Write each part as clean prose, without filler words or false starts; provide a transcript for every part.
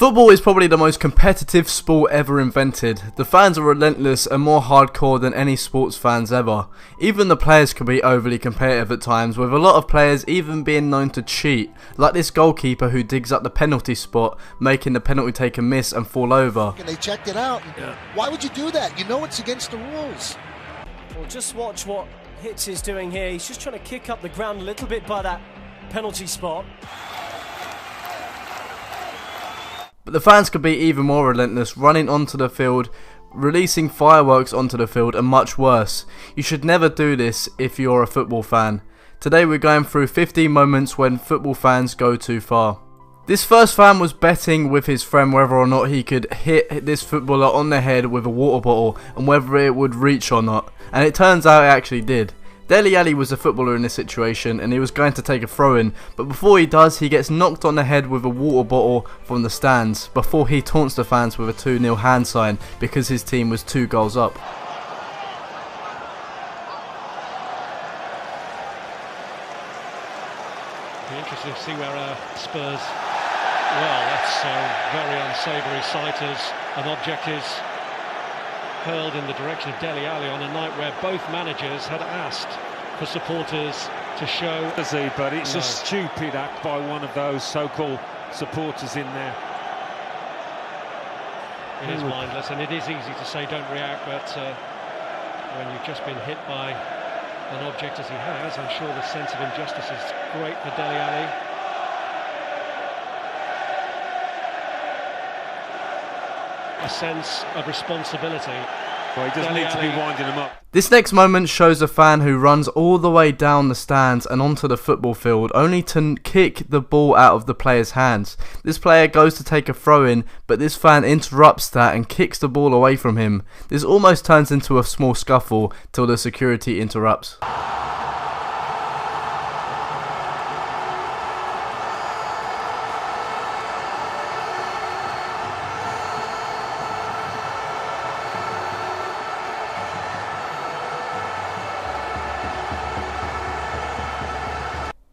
Football is probably the most competitive sport ever invented. The fans are relentless and more hardcore than any sports fans ever. Even the players can be overly competitive at times, with a lot of players even being known to cheat, like this goalkeeper who digs up the penalty spot, making the penalty taker miss and fall over. And they checked it out. Why would you do that? You know it's against the rules. Well, just watch what Hitz is doing here. He's just trying to kick up the ground a little bit by that penalty spot. But the fans could be even more relentless, running onto the field, releasing fireworks onto the field, and much worse. You should never do this if you're a football fan. Today we're going through 15 moments when football fans go too far. This first fan was betting with his friend whether or not he could hit this footballer on the head with a water bottle and whether it would reach or not. And it turns out it actually did. Dele Alli was a footballer in this situation and he was going to take a throw-in, but before he does, he gets knocked on the head with a water bottle from the stands before he taunts the fans with a 2-0 hand sign because his team was 2 goals up. Be interesting to see where Spurs, well, that's a very unsavoury sight as an object is hurled in the direction of Dele Alli on a night where both managers had asked for supporters to show. But it's a stupid act by one of those so-called supporters in there. It is mindless, and it is easy to say don't react, but when you've just been hit by an object as he has, I'm sure the sense of injustice is great for Dele Alli. A sense of responsibility. Well, he doesn't need to be winding him up. This next moment shows a fan who runs all the way down the stands and onto the football field only to kick the ball out of the player's hands. This player goes to take a throw-in, but this fan interrupts that and kicks the ball away from him. This almost turns into a small scuffle till the security interrupts.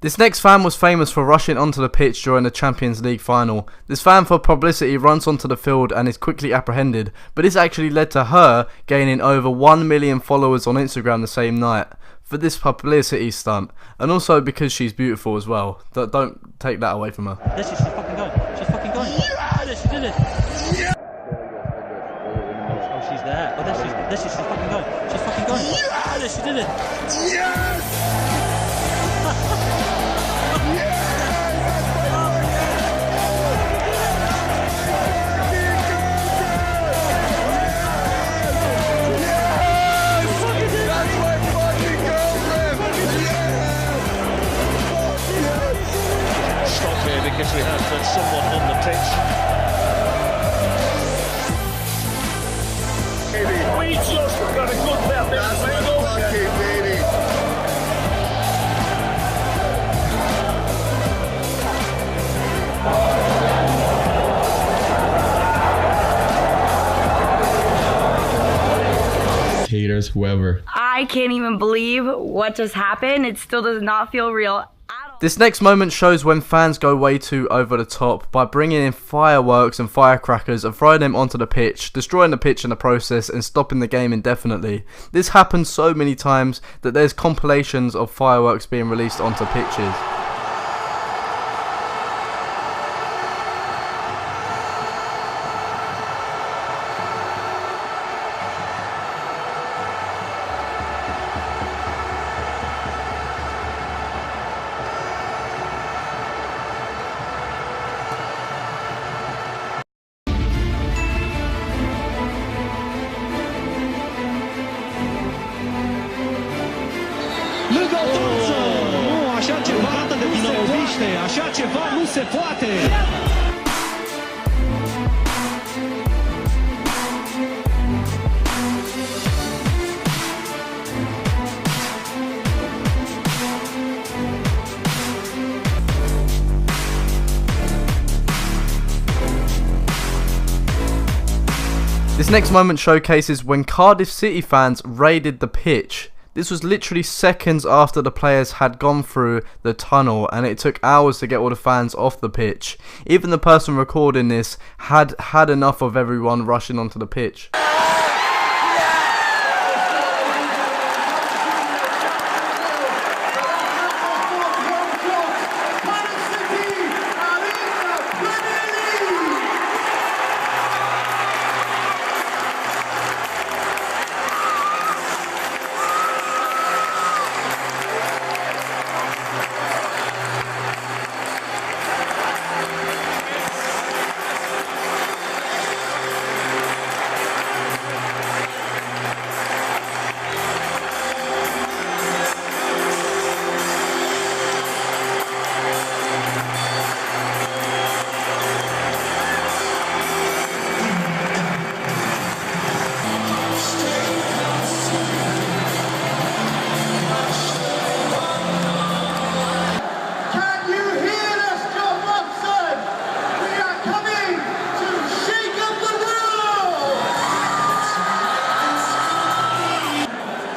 This next fan was famous for rushing onto the pitch during the Champions League final. This fan for publicity runs onto the field and is quickly apprehended, but this actually led to her gaining over 1 million followers on Instagram the same night for this publicity stunt, and also because she's beautiful as well. Don't take that away from her. There she's fucking going. She's fucking going. Yes! She did it. Yeah. Oh, she's there. Oh, there she's fucking going. She's fucking going. Yeah! There she did it. Yes! Because we have got someone on the pitch. We just got a good belt there, haters, whoever. I can't even believe what just happened. It still does not feel real. This next moment shows when fans go way too over the top by bringing in fireworks and firecrackers and throwing them onto the pitch, destroying the pitch in the process and stopping the game indefinitely. This happens so many times that there's compilations of fireworks being released onto pitches. Lângă față! Nu, așa ceva nu se poate! Așa ceva nu se poate! This next moment showcases when Cardiff City fans raided the pitch. This was literally seconds after the players had gone through the tunnel, and it took hours to get all the fans off the pitch. Even the person recording this had had enough of everyone rushing onto the pitch.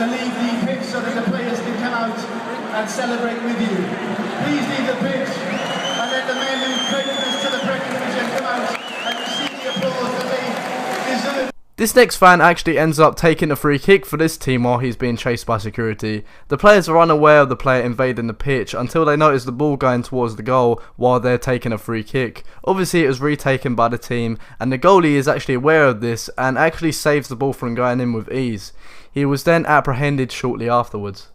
To leave the pitch so that the players can come out and celebrate with you. Please leave the pitch and let the men who played this to the Premier Division come out and receive the applause that they deserve. This next fan actually ends up taking a free kick for this team while he's being chased by security. The players are unaware of the player invading the pitch until they notice the ball going towards the goal while they're taking a free kick. Obviously it was retaken by the team, and the goalie is actually aware of this and actually saves the ball from going in with ease. He was then apprehended shortly afterwards.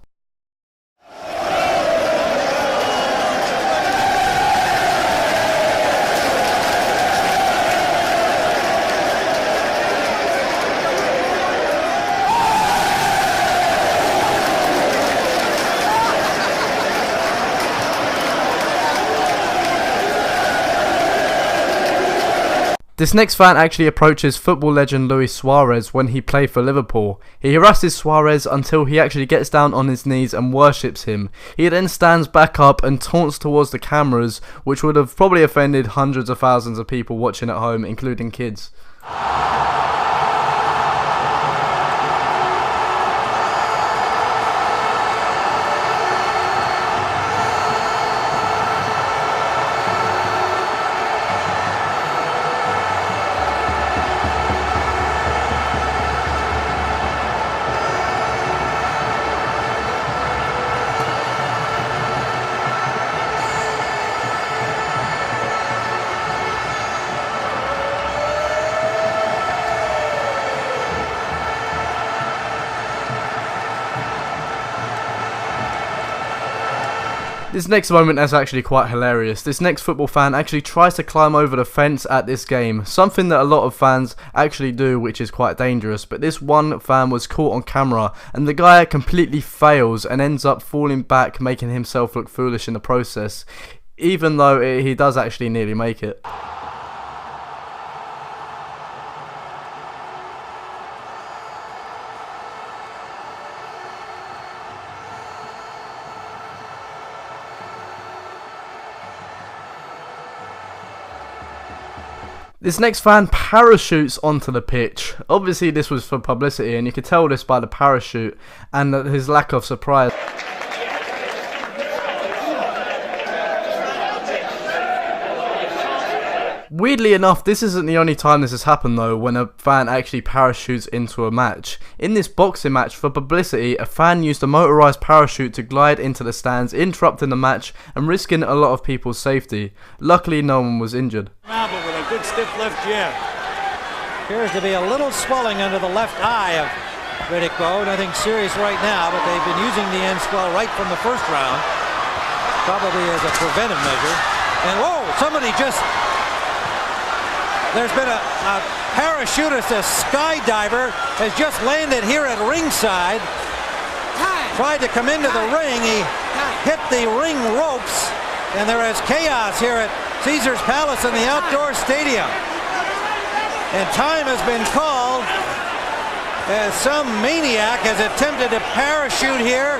This next fan actually approaches football legend Luis Suarez when he played for Liverpool. He harasses Suarez until he actually gets down on his knees and worships him. He then stands back up and taunts towards the cameras, which would have probably offended hundreds of thousands of people watching at home, including kids. This next moment is actually quite hilarious. This next football fan actually tries to climb over the fence at this game, something that a lot of fans actually do, which is quite dangerous, but this one fan was caught on camera and the guy completely fails and ends up falling back, making himself look foolish in the process, even though he does actually nearly make it. This next fan parachutes onto the pitch. Obviously this was for publicity, and you could tell this by the parachute and his lack of surprise. Weirdly enough, this isn't the only time this has happened though, when a fan actually parachutes into a match. In this boxing match, for publicity, a fan used a motorised parachute to glide into the stands, interrupting the match and risking a lot of people's safety. Luckily no one was injured. With a good stiff left jab. Appears to be a little swelling under the left eye of Riddick Bowe. Nothing serious right now, but they've been using the end swell right from the first round, probably as a preventive measure. And whoa, somebody just... There's been a parachutist, a skydiver, has just landed here at ringside. Tried to come into the ring. He hit the ring ropes, and there is chaos here at Caesars Palace in the outdoor stadium. And time has been called as some maniac has attempted to parachute here.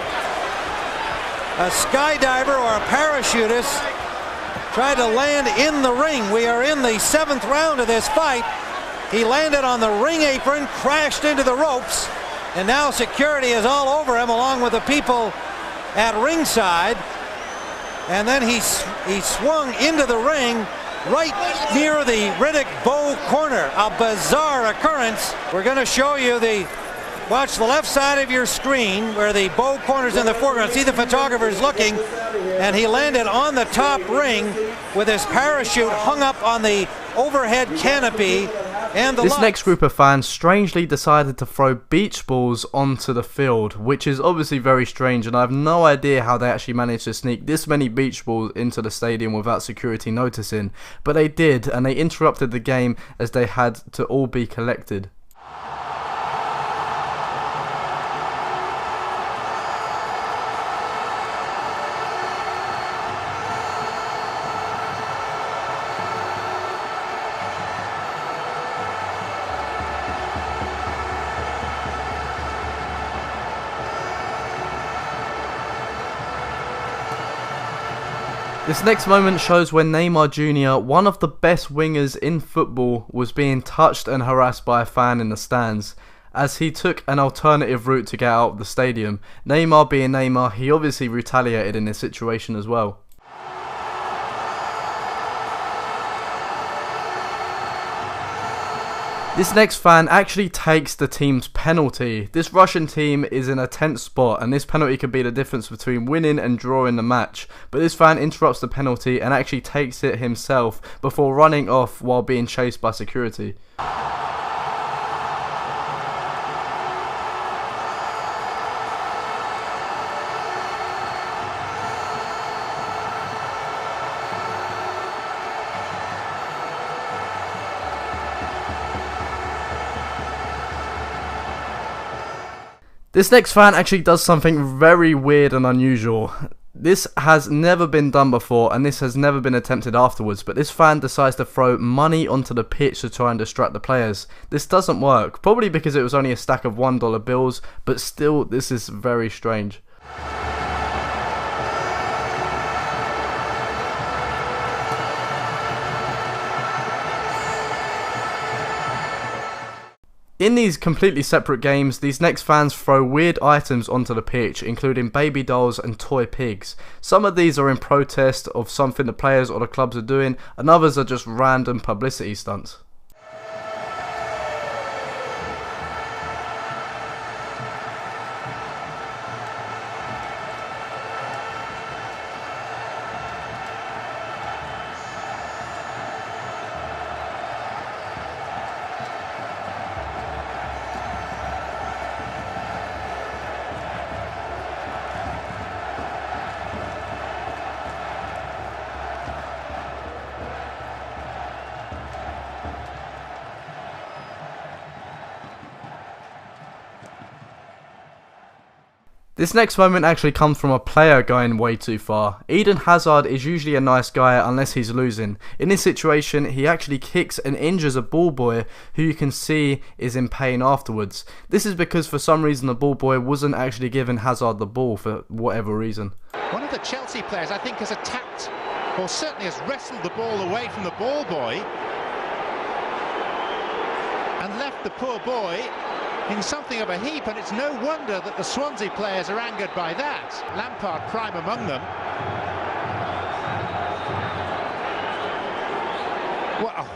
A skydiver or a parachutist tried to land in the ring. We are in the 7th round of this fight. He landed on the ring apron, crashed into the ropes, And now security is all over him along with the people at ringside. And then he swung into the ring right near the Riddick Bowe corner. A bizarre occurrence. We're going to show you watch the left side of your screen where the Bowe corner's in the foreground. See the photographer's looking, and he landed on the top ring with his parachute hung up on the overhead canopy. And this next group of fans strangely decided to throw beach balls onto the field, which is obviously very strange, and I have no idea how they actually managed to sneak this many beach balls into the stadium without security noticing, but they did, and they interrupted the game as they had to all be collected. This next moment shows when Neymar Jr., one of the best wingers in football, was being touched and harassed by a fan in the stands. As he took an alternative route to get out of the stadium, Neymar being Neymar, he obviously retaliated in this situation as well. This next fan actually takes the team's penalty. This Russian team is in a tense spot, and this penalty could be the difference between winning and drawing the match. But this fan interrupts the penalty and actually takes it himself before running off while being chased by security. This next fan actually does something very weird and unusual. This has never been done before, and this has never been attempted afterwards, but this fan decides to throw money onto the pitch to try and distract the players. This doesn't work, probably because it was only a stack of $1 bills, but still, this is very strange. In these completely separate games, these next fans throw weird items onto the pitch, including baby dolls and toy pigs. Some of these are in protest of something the players or the clubs are doing, and others are just random publicity stunts. This next moment actually comes from a player going way too far. Eden Hazard is usually a nice guy unless he's losing. In this situation, he actually kicks and injures a ball boy who you can see is in pain afterwards. This is because for some reason the ball boy wasn't actually giving Hazard the ball for whatever reason. One of the Chelsea players I think has attacked, or certainly has wrestled the ball away from the ball boy and left the poor boy in something of a heap, and it's no wonder that the Swansea players are angered by that. Lampard prime among them. Well,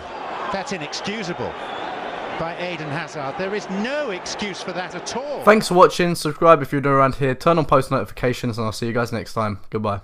that's inexcusable by Eden Hazard. There is no excuse for that at all. Thanks for watching. Subscribe if you're new around here. Turn on post notifications, and I'll see you guys next time. Goodbye.